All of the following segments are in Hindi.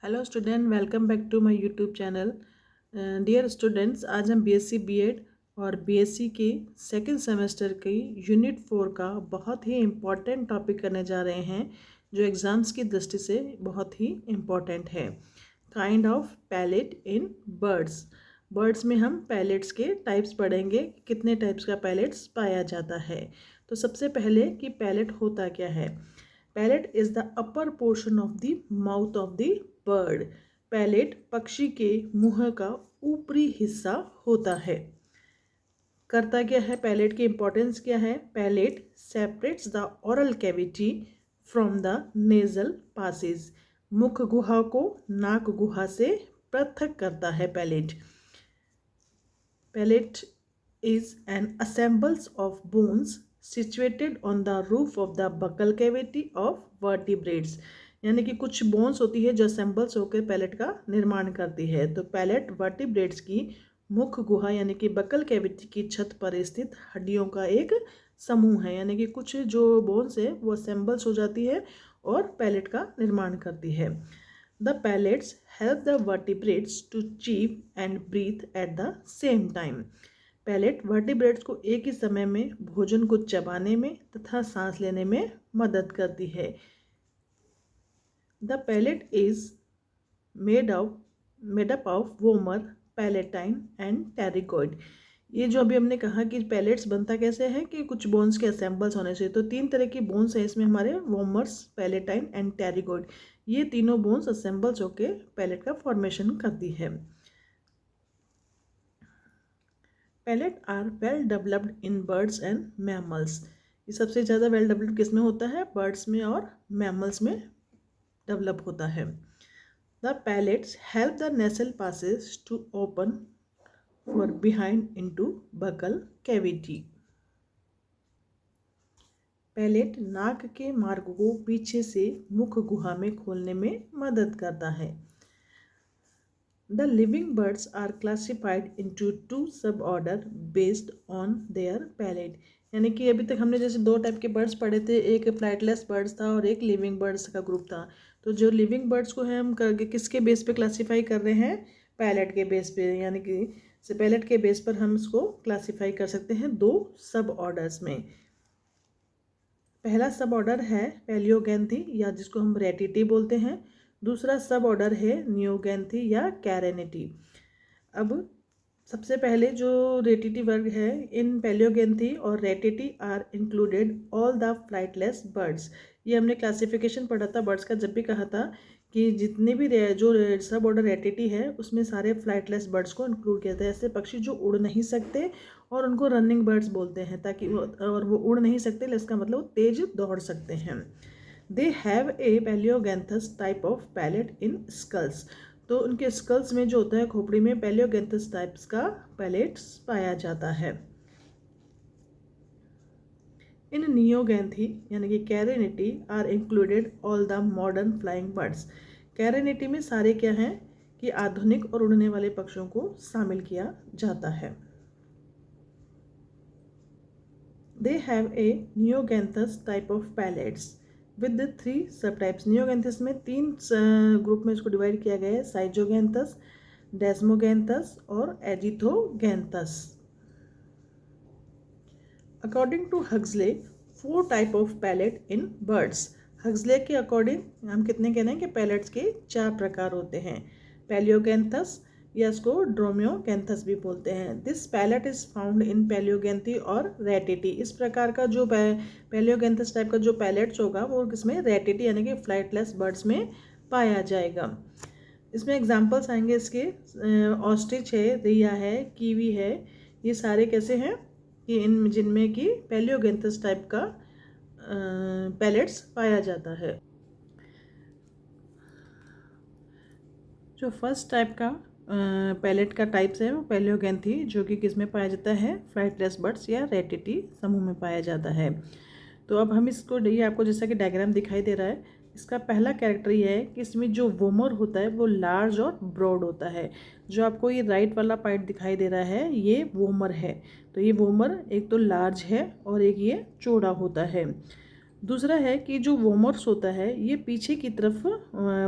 Hello student, welcome back to my YouTube channel. Dear students, आज हम बीएससी बीएड और बीएससी के सेकंड सेमेस्टर की यूनिट 4 का बहुत ही इम्पॉर्टेंट टॉपिक करने जा रहे हैं, जो एग्ज़ाम्स की दृष्टि से बहुत ही इम्पॉर्टेंट है। Kind of palate in birds. Birds में हम पैलेट्स के टाइप्स पढ़ेंगे, कितने टाइप्स का पैलेट्स पाया जाता है। तो सबसे पहले कि पैलेट होता क्या है। Palate is the upper portion of the mouth of the bird. Palate पक्षी के मुंह का ऊपरी हिस्सा होता है। करता क्या है, पैलेट की इंपॉर्टेंस क्या है। Palate separates the oral cavity from the nasal passage. मुख गुहा को नाक गुहा से पृथक करता है palate. Palate is an assembles of bones situated on the roof of the buccal cavity of vertebrates। यानी कि कुछ बोन्स होती है जो असेंबल्स होकर पैलेट का निर्माण करती है। तो पैलेट वर्टिब्रेट्स की मुख गुहा यानी कि बकल कैविटी की छत पर स्थित हड्डियों का एक समूह है। यानी कि कुछ जो बोन्स है वो असेंबल्स हो जाती है और पैलेट का निर्माण करती है। The palates help the vertebrates to chew and breathe at the same time. Palate vertebrates को एक ही समय में भोजन को चबाने में तथा सांस लेने में मदद करती है। The palate is made up of vomer, palatine and pterygoid. ये जो अभी हमने कहा कि पैलेट्स बनता कैसे है कि कुछ बोन्स के असेंबल्स होने से, तो 3 तरह की बोन्स है इसमें हमारे, वोमर्स, पैलेटाइन एंड टेरिगोइड। ये तीनों बोन्स असेंबल्स होकर पैलेट का फॉर्मेशन करती है। Palate are well developed in birds and mammals. ये सबसे ज़्यादा वेल डेवलप्ड किस में होता है, बर्ड्स में और मैमल्स में डेवलप होता है। The palates help the nasal passage to open for behind into buccal cavity. Palate नाक के मार्ग को पीछे से मुख गुहा में खोलने में मदद करता है। The living birds are classified into 2 suborder based on their palate। यानी कि अभी तक हमने जैसे 2 टाइप के बर्ड्स पढ़े थे, एक फ्लाइटलेस बर्ड्स था और एक लिविंग बर्ड्स का ग्रुप था। तो जो लिविंग बर्ड्स को है हम किसके बेस पे क्लासीफाई कर रहे हैं, पैलेट के बेस पे। यानी कि पैलेट के बेस पर हम इसको क्लासीफाई कर सकते हैं 2 सब ऑर्डर्स में। पहला सब ऑर्डर है पैलियोगैंथी या जिसको हम रेटिटी बोलते हैं। दूसरा सब ऑर्डर है नियोगैंथी या कैरेनिटी। अब सबसे पहले जो रेटिटी वर्ग है, इन पैलियोगैंथी और Ratitae are included all the flightless birds. ये हमने क्लासिफिकेशन पढ़ा था बर्ड्स का, जब भी कहा था कि जितने भी जो सब ऑर्डर रेटिटी है उसमें सारे फ्लाइटलेस बर्ड्स को इंक्लूड किया था। ऐसे पक्षी जो उड़ नहीं सकते और उनको रनिंग बर्ड्स बोलते हैं, ताकि वो उड़ नहीं सकते, इसका मतलब वो तेज दौड़ सकते हैं। They have a palaeognathous type of palate in skulls. तो उनके स्कल्स में जो होता है, खोपड़ी में, पैलियोगैंथस टाइप्स का पैलेट्स पाया जाता है। इन नियोगैंथी यानी कि carinatae are included all the modern flying birds. Carinatae में सारे क्या हैं कि आधुनिक और उड़ने वाले पक्षियों को शामिल किया जाता है। They have a neognathous type of palates with 3 सब टाइप्स। नियोगैंथस में 3 ग्रुप में इसको डिवाइड किया गया है, साइजोगैंथस, डेस्मोगैंथस और aegithognathous. According to Huxley 4 type of palate in birds. Huxley के अकॉर्डिंग हम कितने कह रहे हैं कि पैलेट्स के 4 प्रकार होते हैं। पैलियोगैंथस या इसको ड्रोमियोगैंथस भी बोलते हैं। This palate is found in पैलियोगैंथी और रेटिटी। इस प्रकार का जो पैलियोगैंथस टाइप का जो पैलेट्स होगा वो किसमें, रेटिटी यानी कि फ्लाइटलेस बर्ड्स में पाया जाएगा। इसमें एग्जांपल्स आएंगे इसके, ऑस्ट्रिच है, रिया है, कीवी है। ये सारे कैसे हैं कि इन जिनमें कि पैलियोगैंथस टाइप का पैलेट्स पाया जाता है। जो फर्स्ट टाइप का पैलेट का टाइप्स है वो पैलियोगैंथी, जो कि किसमें पाया जाता है, फ्लाइटलेस बर्ड्स या रेटिटी समूह में पाया जाता है। तो अब हम इसको, ये आपको जैसा कि डायग्राम दिखाई दे रहा है, इसका पहला कैरेक्टर ये है कि इसमें जो वोमर होता है वो लार्ज और ब्रॉड होता है। जो आपको ये राइट वाला पार्ट दिखाई दे रहा है ये वोमर है। तो ये वोमर एक तो लार्ज है और एक ये चौड़ा होता है। दूसरा है कि जो वोमर्स होता है ये पीछे की तरफ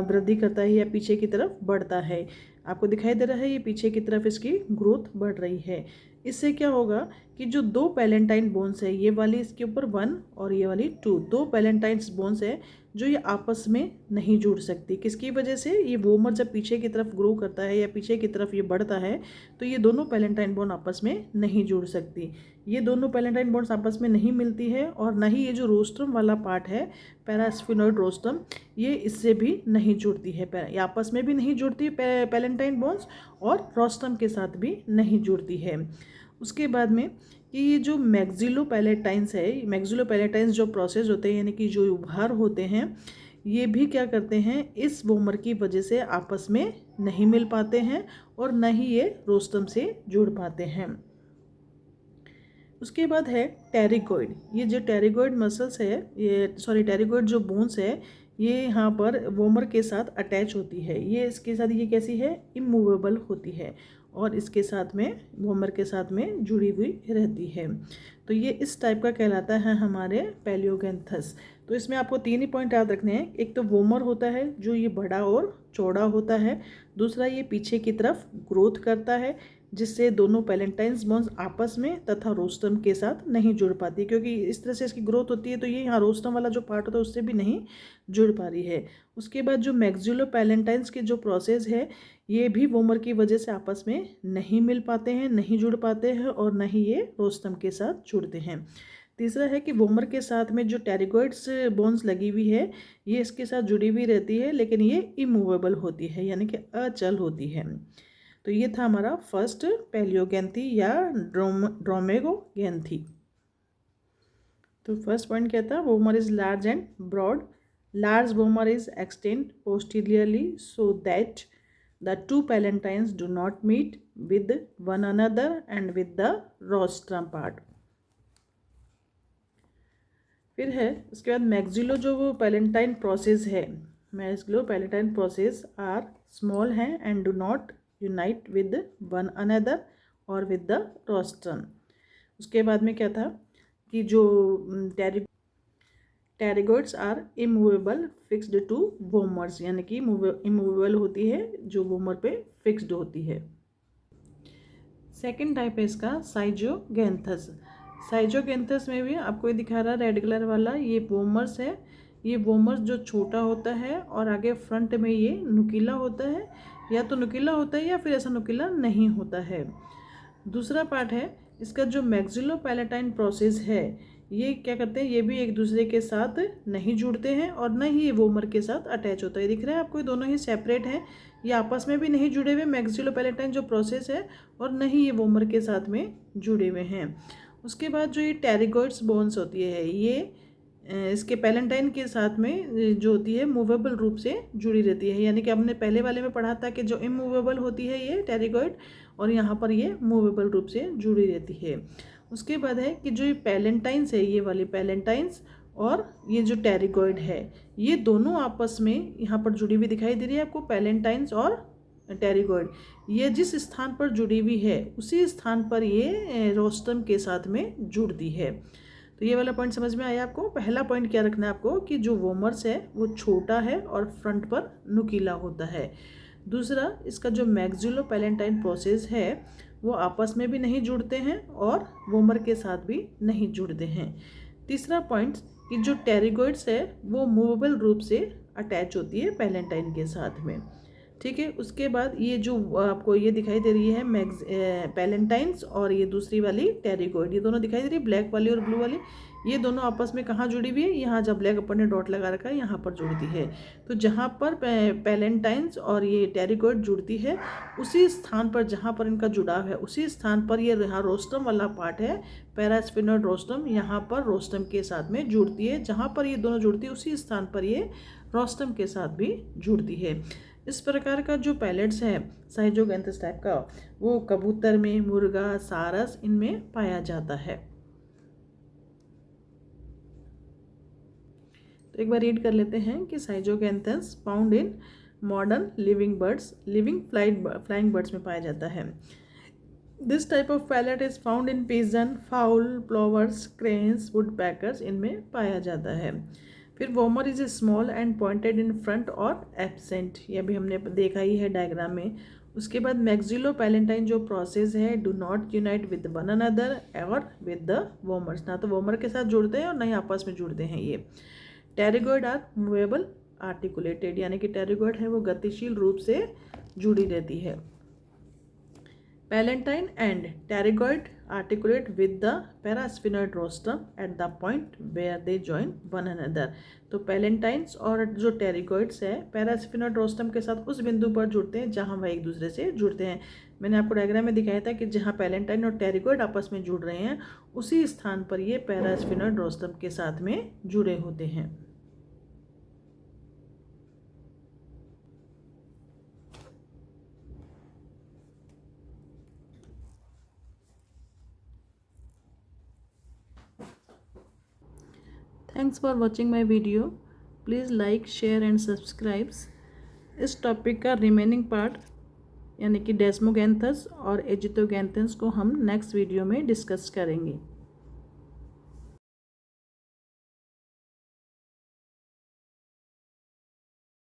वृद्धि करता है या पीछे की तरफ बढ़ता है। आपको दिखाई दे रहा है ये पीछे की तरफ इसकी ग्रोथ बढ़ रही है। इससे क्या होगा कि जो दो पैलेंटाइन बोन्स है, ये वाली इसके ऊपर 1 और ये वाली 2, दो पैलेंटाइन्स बोन्स है जो ये आपस में नहीं जुड़ सकती। किसकी वजह से? ये वोमर जब पीछे की तरफ ग्रो करता है या पीछे की तरफ ये बढ़ता है तो ये दोनों पैलेंटाइन बोन आपस में नहीं जुड़ सकती। ये दोनों पैलेंटाइन बोन्स आपस में नहीं मिलती है और ना ही ये जो रोस्ट्रम वाला पार्ट है, पैरास्फिनोइड रोस्ट्रम, ये इससे भी नहीं जुड़ती है। ये आपस में भी नहीं जुड़ती पैलेंटाइन बोन्स और रोस्ट्रम के साथ भी नहीं जुड़ती है। उसके बाद में कि ये जो मैक्सिलोपैलेटाइन्स है, मैक्सिलोपैलेटाइन्स जो प्रोसेस होते हैं यानी कि जो उभार होते हैं, ये भी क्या करते हैं, इस वोमर की वजह से आपस में नहीं मिल पाते हैं और न ही ये रोस्ट्रम से जुड़ पाते हैं। उसके बाद है टेरिगोइड। ये जो टेरिगोइड मसल्स है, टेरिगोइड जो बोन्स है, ये यहाँ पर वोमर के साथ अटैच होती है। ये इसके साथ ये कैसी है, इमूवेबल होती है और इसके साथ में वोमर के साथ में जुड़ी हुई रहती है। तो ये इस टाइप का कहलाता है हमारे पैलियोगैंथस। तो इसमें आपको 3 ही पॉइंट याद रखने हैं। एक तो वोमर होता है जो ये बड़ा और चौड़ा होता है। दूसरा, ये पीछे की तरफ ग्रोथ करता है जिससे दोनों पैलेंटाइन्स बोन्स आपस में तथा रोस्ट्रम के साथ नहीं जुड़ पाती, क्योंकि इस तरह से इसकी ग्रोथ होती है तो ये यहाँ रोस्ट्रम वाला जो पार्ट होता है उससे भी नहीं जुड़ पा रही है। उसके बाद जो मैक्सिलोपैलेंटाइन्स की जो प्रोसेस है, ये भी वोमर की वजह से आपस में नहीं मिल पाते हैं, नहीं जुड़ पाते हैं और न ही ये रोस्ट्रम के साथ जुड़ते हैं। तीसरा है कि वोमर के साथ में जो टेरिगोइड्स बोन्स लगी हुई है, ये इसके साथ जुड़ी हुई रहती है लेकिन ये इमूवेबल होती है यानी कि अचल होती है। तो ये था हमारा फर्स्ट पैलियोगैंथी या ड्रोमेगोगैंथी। तो फर्स्ट पॉइंट क्या था, vomer is large and broad. Large vomer is extend posteriorly so that the two palentines do not meet with one another and with the rostrum part। फिर है उसके बाद मैक्सिलो जो वो पैलेंटाइन प्रोसेस है, maxillo palatine process are small हैं and do not unite with one another और विद द रोस्ट्रम। उसके बाद में क्या था कि जो pterygoids are immovable fixed to vomers, यानी कि इमूवेबल होती है जो वोमर पे फिक्स्ड होती है। सेकेंड टाइप है इसका साइजोगैंथस। साइजोगैंथस में भी आपको ये दिखा रहा है रेड कलर वाला, ये वोमर्स है। ये वोमर्स जो छोटा होता है और आगे फ्रंट में ये नुकीला होता है, या तो नुकीला होता है या फिर ऐसा नुकीला नहीं होता है। दूसरा पार्ट है इसका जो मैक्सिलोपैलेटाइन प्रोसेस है, ये क्या करते हैं, ये भी एक दूसरे के साथ नहीं जुड़ते हैं और न ही ये वोमर के साथ अटैच होता है। दिख रहा है आपको, ये दोनों ही सेपरेट हैं, ये आपस में भी नहीं जुड़े हुए मैक्सिलोपैलेटाइन जो प्रोसेस है और न ही ये वोमर के साथ में जुड़े हुए हैं। उसके बाद जो ये टेरिगोइड्स बोन्स होती है, ये इसके पैलेंटाइन के साथ में जो होती है मूवेबल रूप से जुड़ी रहती है, यानी कि हमने पहले वाले में पढ़ा था कि जो इमूवेबल होती है ये टेरिगोइड और यहाँ पर ये मूवेबल रूप से जुड़ी रहती है। उसके बाद है कि जो ये पैलेंटाइन्स है, ये वाली पैलेंटाइन्स और ये जो टेरिगोइड है, ये दोनों आपस में यहाँ पर जुड़ी हुई दिखाई दे रही है आपको, पैलेंटाइन्स और टेरिगोइड। ये जिस स्थान पर जुड़ी हुई है उसी स्थान पर ये रोस्ट्रम के साथ में जुड़ती है। तो ये वाला पॉइंट समझ में आया आपको। पहला पॉइंट क्या रखना है आपको कि जो वोमर्स है वो छोटा है और फ्रंट पर नुकीला होता है। दूसरा, इसका जो मैक्सिलोपैलेंटाइन प्रोसेस है वो आपस में भी नहीं जुड़ते हैं और वोमर के साथ भी नहीं जुड़ते हैं। तीसरा पॉइंट कि जो टेरिगोइड्स है वो मूवेबल रूप से अटैच होती है पैलेंटाइन के साथ में, ठीक है। उसके बाद ये जो आपको ये दिखाई दे रही है पैलेंटाइन्स और ये दूसरी वाली टेरिगोइड, ये दोनों दिखाई दे रही है, ब्लैक वाली और ब्लू वाली, ये दोनों आपस में कहाँ जुड़ी हुई है, यहाँ जब ब्लैक अपन ने डॉट लगा रखा है यहाँ पर जुड़ती है। तो जहाँ पर पैलेंटाइन्स और ये टेरिगोइड जुड़ती है उसी स्थान पर जहाँ पर इनका जुड़ाव है उसी स्थान पर ये यहाँ रोस्ट्रम वाला पार्ट है, पैरास्फिनोइड रोस्ट्रम, यहाँ पर रोस्ट्रम के साथ में जुड़ती है। जहाँ पर ये दोनों जुड़ती है उसी स्थान पर ये रोस्ट्रम के साथ भी जुड़ती है। इस प्रकार का जो पैलेट्स है साइजोगैंथस टाइप का, वो कबूतर में, मुर्गा, सारस, इनमें पाया जाता है। तो एक बार रीड कर लेते हैं कि schizognathous found in modern living birds, living flying birds में पाया जाता है। This type of palate is found in pigeon, fowl, plovers, cranes, woodpeckers, इनमें पाया जाता है। फिर vomer is small and pointed in front और एब्सेंट, ये भी हमने देखा ही है डायग्राम में। उसके बाद मैक्सिलो पैलेंटाइन जो प्रोसेस है, do not unite with one another और विद द वोमर्स, ना तो वोमर के साथ जुड़ते हैं और ना ही आपस में जुड़ते हैं ये। टेरिगोइड आर मूवेबल आर्टिकुलेटेड, यानी कि टेरिगोइड है वो गतिशील रूप से जुड़ी रहती है। Palatine and pterygoid articulate with the parasphenoid rostrum at the point where they join one another. तो पैलेंटाइन्स और जो टेरिगोइड्स है पैरास्फिनोइड रोस्ट्रम के साथ उस बिंदु पर जुड़ते हैं जहां वह एक दूसरे से जुड़ते हैं। मैंने आपको डायग्राम में दिखाया था कि जहां पैलेंटाइन और टेरिगोइड आपस में जुड़ रहे हैं उसी स्थान पर ये पैरास्फिनोइड रोस्ट्रम के साथ में जुड़े होते हैं। Thanks for watching my video. Please like, share and subscribes. इस टॉपिक का रिमेनिंग पार्ट यानी कि डेस्मोगैंथस और एजिथोगैंथस को हम नेक्स्ट वीडियो में डिस्कस करेंगे।